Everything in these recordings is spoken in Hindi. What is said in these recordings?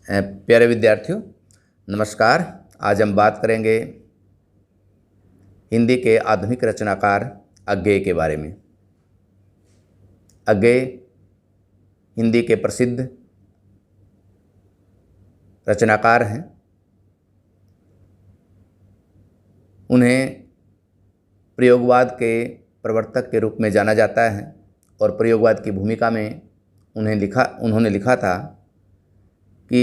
प्यारे विद्यार्थियों, नमस्कार। आज हम बात करेंगे हिंदी के आधुनिक रचनाकार अज्ञेय के बारे में। अज्ञेय हिंदी के प्रसिद्ध रचनाकार हैं। उन्हें प्रयोगवाद के प्रवर्तक के रूप में जाना जाता है और प्रयोगवाद की भूमिका में उन्होंने लिखा था कि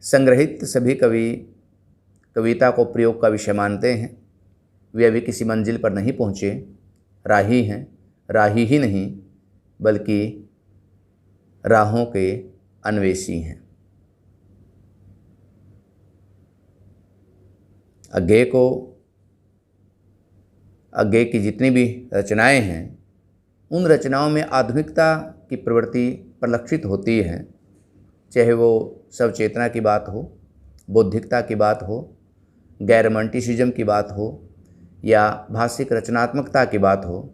संग्रहित सभी कवि कविता को प्रयोग का विषय मानते हैं। वे अभी किसी मंजिल पर नहीं पहुँचे, राही हैं, राही ही नहीं बल्कि राहों के अन्वेषी हैं। अज्ञेय की जितनी भी रचनाएं हैं, उन रचनाओं में आधुनिकता की प्रवृत्ति परिलक्षित होती है, चाहे वो स्वचेतना की बात हो, बौद्धिकता की बात हो, गैर रोमांटिसिज्म की बात हो या भाषिक रचनात्मकता की बात हो।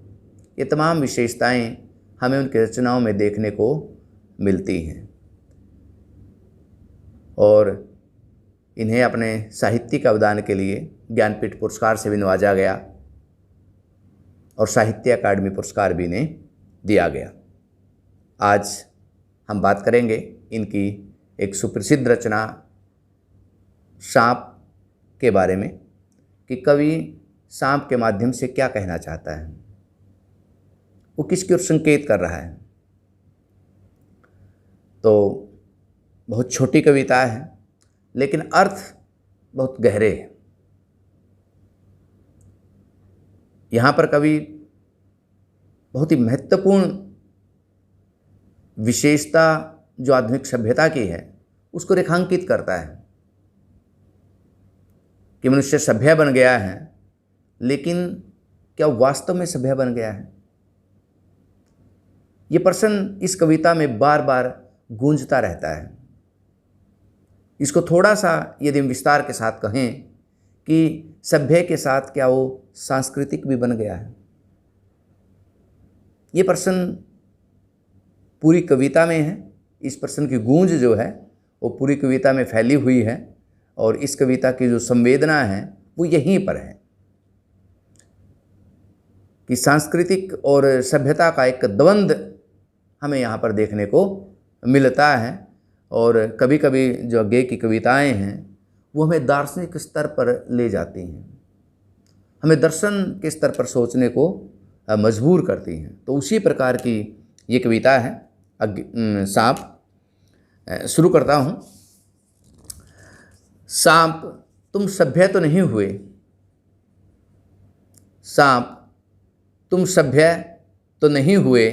ये तमाम विशेषताएं हमें उनकी रचनाओं में देखने को मिलती हैं और इन्हें अपने साहित्यिक अवदान के लिए ज्ञानपीठ पुरस्कार से भी नवाजा गया और साहित्य अकादमी पुरस्कार भी इन्हें दिया गया। आज हम बात करेंगे इनकी एक सुप्रसिद्ध रचना सांप के बारे में कि कवि सांप के माध्यम से क्या कहना चाहता है, वो किसकी ओर संकेत कर रहा है। तो बहुत छोटी कविता है लेकिन अर्थ बहुत गहरे हैं। यहाँ पर कवि बहुत ही महत्वपूर्ण विशेषता जो आधुनिक सभ्यता की है उसको रेखांकित करता है कि मनुष्य सभ्य बन गया है, लेकिन क्या वास्तव में सभ्य बन गया है? ये प्रश्न इस कविता में बार बार गूंजता रहता है। इसको थोड़ा सा यदि हम विस्तार के साथ कहें कि सभ्य के साथ क्या वो सांस्कृतिक भी बन गया है, ये प्रश्न पूरी कविता में है। इस प्रश्न की गूंज जो है वो पूरी कविता में फैली हुई है और इस कविता की जो संवेदना है वो यहीं पर है कि सांस्कृतिक और सभ्यता का एक द्वंद्व हमें यहाँ पर देखने को मिलता है। और कभी कभी जो अज्ञेय की कविताएं हैं वो हमें दार्शनिक स्तर पर ले जाती हैं, हमें दर्शन के स्तर पर सोचने को मजबूर करती हैं। तो उसी प्रकार की ये कविता है सांप। शुरू करता हूँ। सांप तुम सभ्य तो नहीं हुए, सांप तुम सभ्य तो नहीं हुए,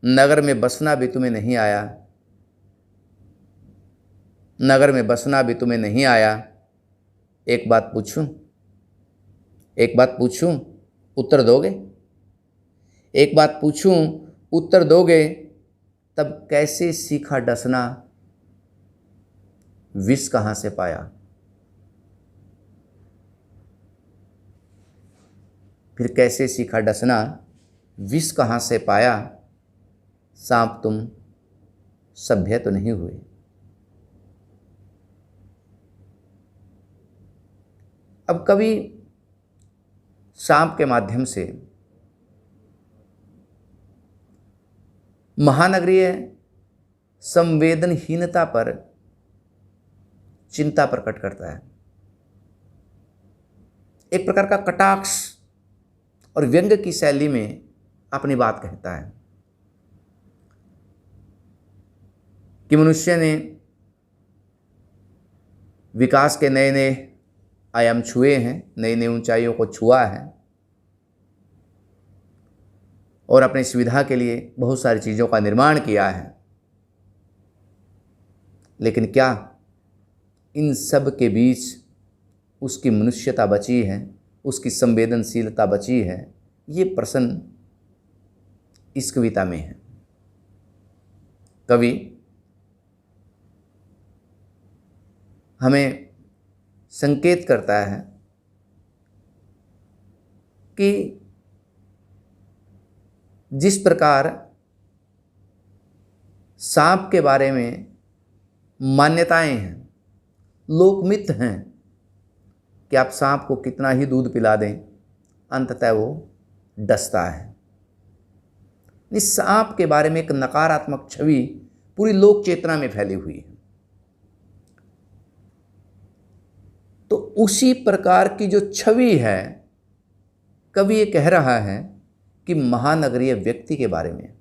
नगर में बसना भी तुम्हें नहीं आया, नगर में बसना भी तुम्हें नहीं आया। एक बात पूछूं उत्तर दोगे? एक बात पूछूं उत्तर दोगे? तब कैसे सीखा डसना, विष कहाँ से पाया? फिर कैसे सीखा डसना, विष कहाँ से पाया? सांप तुम सभ्य तो नहीं हुए। अब कवि सांप के माध्यम से महानगरीय संवेदनहीनता पर चिंता प्रकट करता है। एक प्रकार का कटाक्ष और व्यंग्य की शैली में अपनी बात कहता है कि मनुष्य ने विकास के नए नए आयाम छुए हैं, नई नई ऊंचाइयों को छुआ है और अपनी सुविधा के लिए बहुत सारी चीज़ों का निर्माण किया है। लेकिन क्या इन सब के बीच उसकी मनुष्यता बची है, उसकी संवेदनशीलता बची है? ये प्रश्न इस कविता में है। कवि हमें संकेत करता है कि जिस प्रकार सांप के बारे में मान्यताएं हैं, लोकमिथ हैं कि आप सांप को कितना ही दूध पिला दें, अंततः वो डसता है। इस सांप के बारे में एक नकारात्मक छवि पूरी लोक चेतना में फैली हुई है। तो उसी प्रकार की जो छवि है, कवि ये कह रहा है कि महानगरीय व्यक्ति के बारे में।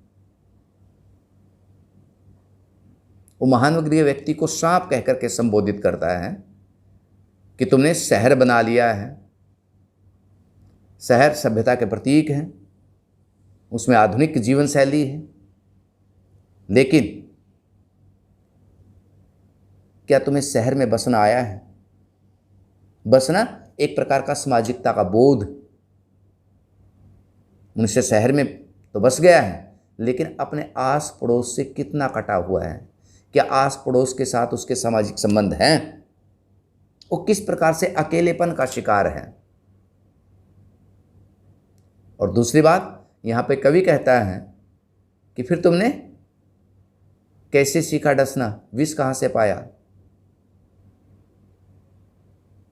वो महानगरीय व्यक्ति को सांप कहकर के संबोधित करता है कि तुमने शहर बना लिया है। शहर सभ्यता के प्रतीक हैं, उसमें आधुनिक जीवन शैली है, लेकिन क्या तुम्हें शहर में बसना आया है? बसना एक प्रकार का सामाजिकता का बोध। मनुष्य शहर में तो बस गया है, लेकिन अपने आस पड़ोस से कितना कटा हुआ है? क्या आस पड़ोस के साथ उसके सामाजिक संबंध हैं? वो किस प्रकार से अकेलेपन का शिकार है? और दूसरी बात, यहाँ पे कवि कहता है कि फिर तुमने कैसे सीखा डसना, विष कहाँ से पाया?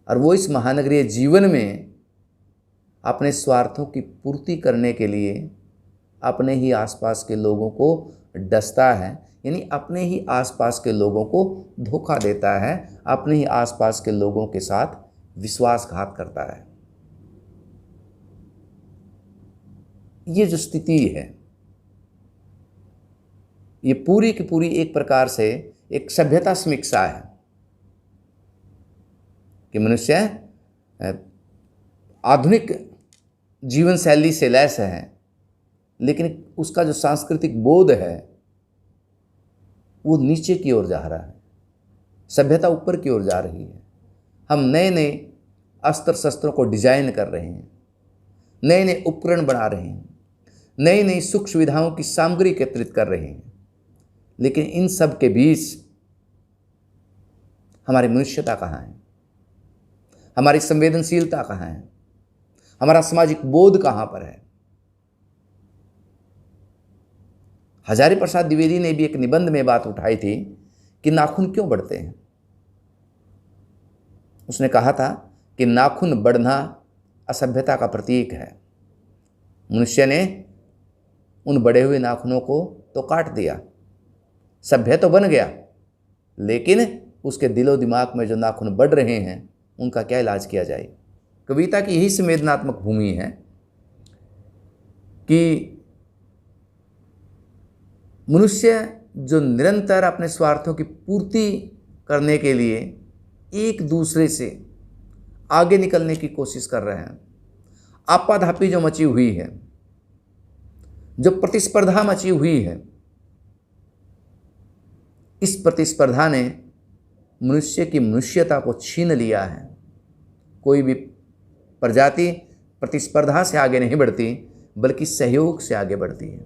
और वो इस महानगरीय जीवन में अपने स्वार्थों की पूर्ति करने के लिए अपने ही आसपास के लोगों को डसता है, यानी अपने ही आसपास के लोगों को धोखा देता है, अपने ही आसपास के लोगों के साथ विश्वासघात करता है। ये जो स्थिति है, ये पूरी की पूरी एक प्रकार से एक सभ्यता समीक्षा है कि मनुष्य आधुनिक जीवन शैली से लैस है, लेकिन उसका जो सांस्कृतिक बोध है वो नीचे की ओर जा रहा है। सभ्यता ऊपर की ओर जा रही है। हम नए नए अस्त्र शस्त्रों को डिजाइन कर रहे हैं, नए नए उपकरण बना रहे हैं, नई नई सुख सुविधाओं की सामग्री एकत्रित कर रहे हैं, लेकिन इन सब के बीच हमारी मनुष्यता कहाँ है? हमारी संवेदनशीलता कहाँ है? हमारा सामाजिक बोध कहाँ पर है? हजारी प्रसाद द्विवेदी ने भी एक निबंध में बात उठाई थी कि नाखून क्यों बढ़ते हैं। उसने कहा था कि नाखून बढ़ना असभ्यता का प्रतीक है। मनुष्य ने उन बढ़े हुए नाखूनों को तो काट दिया, सभ्य तो बन गया, लेकिन उसके दिलो दिमाग में जो नाखून बढ़ रहे हैं उनका क्या इलाज किया जाए? कविता की यही संवेदनात्मक भूमि है कि मनुष्य जो निरंतर अपने स्वार्थों की पूर्ति करने के लिए एक दूसरे से आगे निकलने की कोशिश कर रहे हैं, आपाधापी जो मची हुई है, जो प्रतिस्पर्धा मची हुई है, इस प्रतिस्पर्धा ने मनुष्य की मनुष्यता को छीन लिया है। कोई भी प्रजाति प्रतिस्पर्धा से आगे नहीं बढ़ती, बल्कि सहयोग से आगे बढ़ती है।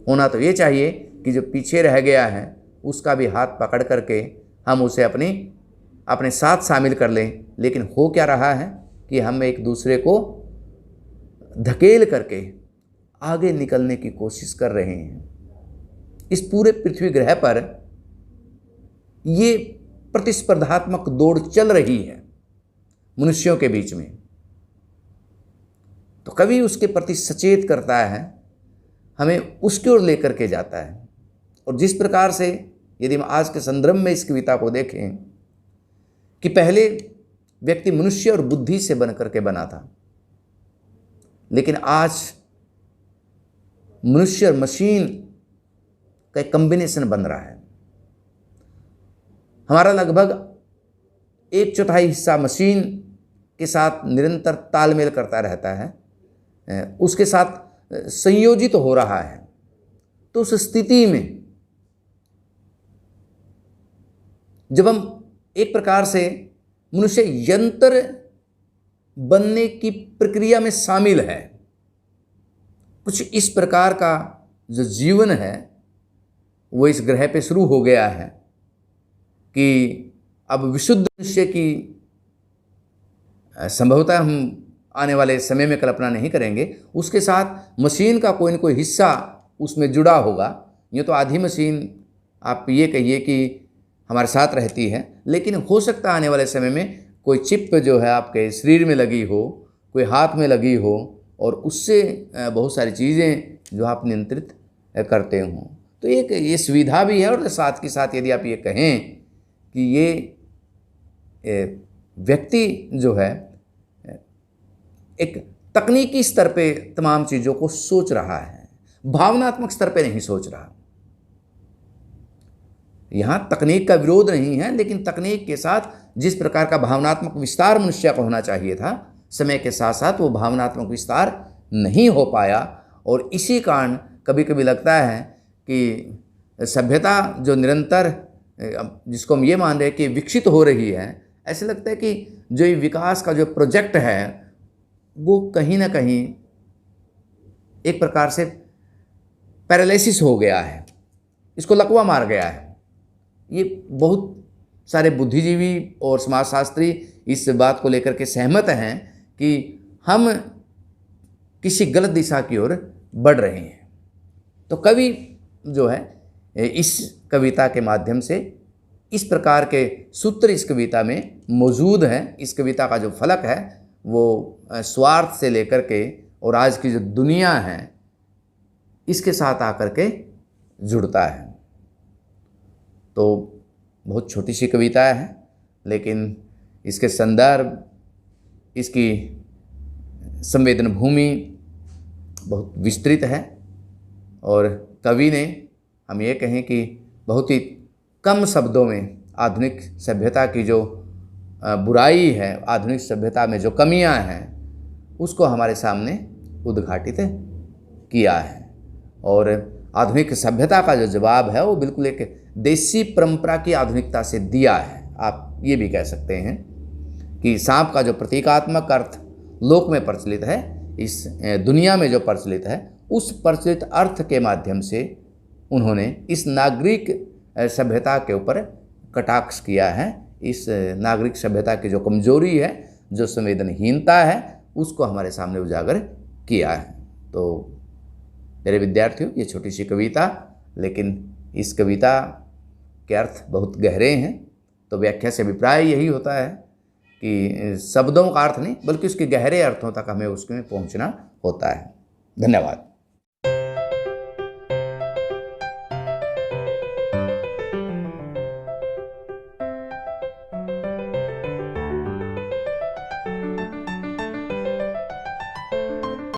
होना तो ये चाहिए कि जो पीछे रह गया है उसका भी हाथ पकड़ करके हम उसे अपने साथ शामिल कर लें, लेकिन हो क्या रहा है कि हम एक दूसरे को धकेल करके आगे निकलने की कोशिश कर रहे हैं। इस पूरे पृथ्वी ग्रह पर ये प्रतिस्पर्धात्मक दौड़ चल रही है मनुष्यों के बीच में। तो कवि उसके प्रति सचेत करता है, हमें उसकी ओर लेकर के जाता है। और जिस प्रकार से यदि हम आज के संदर्भ में इस कविता को देखें कि पहले व्यक्ति मनुष्य और बुद्धि से बन करके बना था, लेकिन आज मनुष्य और मशीन का एक कॉम्बिनेशन बन रहा है। हमारा लगभग 1/4 हिस्सा मशीन के साथ निरंतर तालमेल करता रहता है, उसके साथ संयोजित हो रहा है। तो उस स्थिति में जब हम एक प्रकार से मनुष्य यंत्र बनने की प्रक्रिया में शामिल है, कुछ इस प्रकार का जो जीवन है वो इस ग्रह पे शुरू हो गया है कि अब विशुद्ध मनुष्य की संभवतः हम आने वाले समय में कल्पना नहीं करेंगे। उसके साथ मशीन का कोई न कोई हिस्सा उसमें जुड़ा होगा। ये तो आधी मशीन आप ये कहिए कि हमारे साथ रहती है, लेकिन हो सकता है आने वाले समय में कोई चिप जो है आपके शरीर में लगी हो, कोई हाथ में लगी हो और उससे बहुत सारी चीज़ें जो आप नियंत्रित करते हों। तो एक ये सुविधा भी है और साथ के साथ यदि आप ये कहें कि ये व्यक्ति जो है एक तकनीकी स्तर पे तमाम चीज़ों को सोच रहा है, भावनात्मक स्तर पे नहीं सोच रहा। यहाँ तकनीक का विरोध नहीं है, लेकिन तकनीक के साथ जिस प्रकार का भावनात्मक विस्तार मनुष्य को होना चाहिए था, समय के साथ साथ वो भावनात्मक विस्तार नहीं हो पाया। और इसी कारण कभी कभी लगता है कि सभ्यता जो निरंतर, जिसको हम ये मान रहे हैं कि विकसित हो रही है, ऐसे लगता है कि जो ये विकास का जो प्रोजेक्ट है वो कहीं ना कहीं एक प्रकार से पैरालिसिस हो गया है, इसको लकवा मार गया है। ये बहुत सारे बुद्धिजीवी और समाजशास्त्री इस बात को लेकर के सहमत हैं कि हम किसी गलत दिशा की ओर बढ़ रहे हैं। तो कवि जो है इस कविता के माध्यम से इस प्रकार के सूत्र इस कविता में मौजूद हैं। इस कविता का जो फलक है वो स्वार्थ से लेकर के और आज की जो दुनिया है इसके साथ आकर के जुड़ता है। तो बहुत छोटी सी कविता है, लेकिन इसके संदर्भ, इसकी संवेदन भूमि बहुत विस्तृत है और कवि ने, हम ये कहें कि बहुत ही कम शब्दों में आधुनिक सभ्यता की जो बुराई है, आधुनिक सभ्यता में जो कमियां हैं, उसको हमारे सामने उद्घाटित किया है। और आधुनिक सभ्यता का जो जवाब है वो बिल्कुल एक देसी परंपरा की आधुनिकता से दिया है। आप ये भी कह सकते हैं कि सांप का जो प्रतीकात्मक अर्थ लोक में प्रचलित है, इस दुनिया में जो प्रचलित है, उस प्रचलित अर्थ के माध्यम से उन्होंने इस नागरिक सभ्यता के ऊपर कटाक्ष किया है। इस नागरिक सभ्यता की जो कमजोरी है, जो संवेदनहीनता है, उसको हमारे सामने उजागर किया है। तो मेरे विद्यार्थियों, ये छोटी सी कविता, लेकिन इस कविता के अर्थ बहुत गहरे हैं। तो व्याख्या से अभिप्राय यही होता है कि शब्दों का अर्थ नहीं, बल्कि उसके गहरे अर्थों तक हमें उसमें पहुंचना होता है। धन्यवाद।